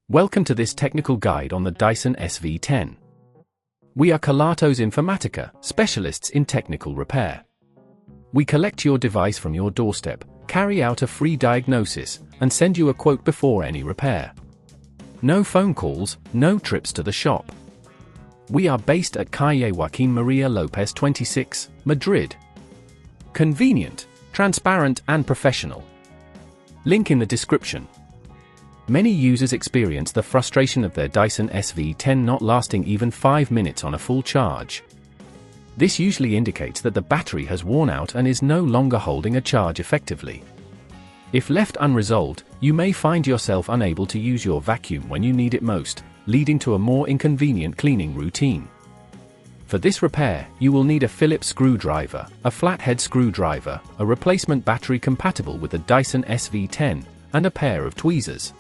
Welcome to this technical guide on the Dyson SV10. We are Kelatos Informatica, specialists in technical repair. We collect your device from your doorstep, carry out a free diagnosis, and send you a quote before any repair. No phone calls, no trips to the shop. We are based at Calle Joaquín María López 26, Madrid. Convenient, transparent and professional. Link in the description. Many users experience the frustration of their Dyson SV10 not lasting even 5 minutes on a full charge. This usually indicates that the battery has worn out and is no longer holding a charge effectively. If left unresolved, you may find yourself unable to use your vacuum when you need it most, leading to a more inconvenient cleaning routine. For this repair, you will need a Phillips screwdriver, a flathead screwdriver, a replacement battery compatible with the Dyson SV10, and a pair of tweezers.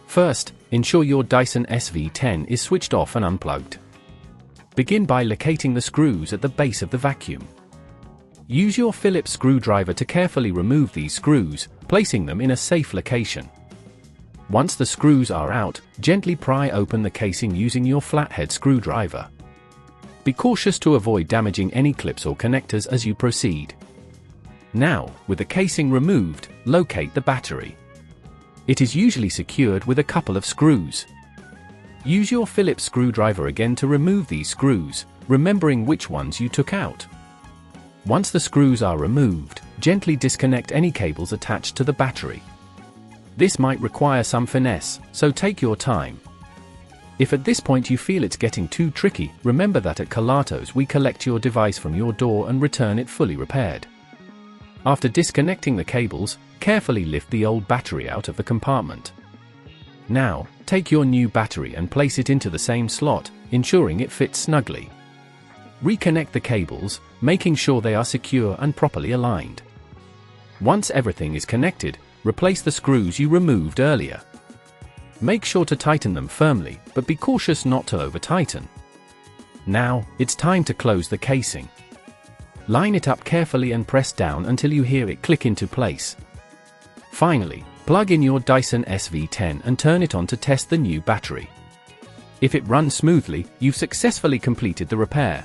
First, ensure your Dyson SV10 is switched off and unplugged. Begin by locating the screws at the base of the vacuum. Use your Phillips screwdriver to carefully remove these screws, placing them in a safe location. Once the screws are out, gently pry open the casing using your flathead screwdriver. Be cautious to avoid damaging any clips or connectors as you proceed. Now, with the casing removed, locate the battery. It is usually secured with a couple of screws. Use your Phillips screwdriver again to remove these screws, remembering which ones you took out. Once the screws are removed, gently disconnect any cables attached to the battery. This might require some finesse, so take your time. If at this point you feel it's getting too tricky, remember that at Kelatos we collect your device from your door and return it fully repaired. After disconnecting the cables, carefully lift the old battery out of the compartment. Now, take your new battery and place it into the same slot, ensuring it fits snugly. Reconnect the cables, making sure they are secure and properly aligned. Once everything is connected, replace the screws you removed earlier. Make sure to tighten them firmly, but be cautious not to over-tighten. Now, it's time to close the casing. Line it up carefully and press down until you hear it click into place. Finally, plug in your Dyson SV10 and turn it on to test the new battery. If it runs smoothly, you've successfully completed the repair.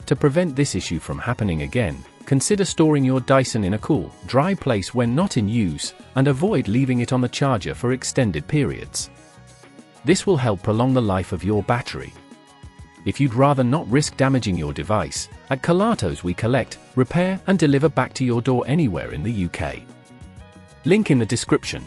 To prevent this issue from happening again, consider storing your Dyson in a cool, dry place when not in use, and avoid leaving it on the charger for extended periods. This will help prolong the life of your battery. If you'd rather not risk damaging your device, at Kelatos we collect, repair and deliver back to your door anywhere in the UK. Link in the description.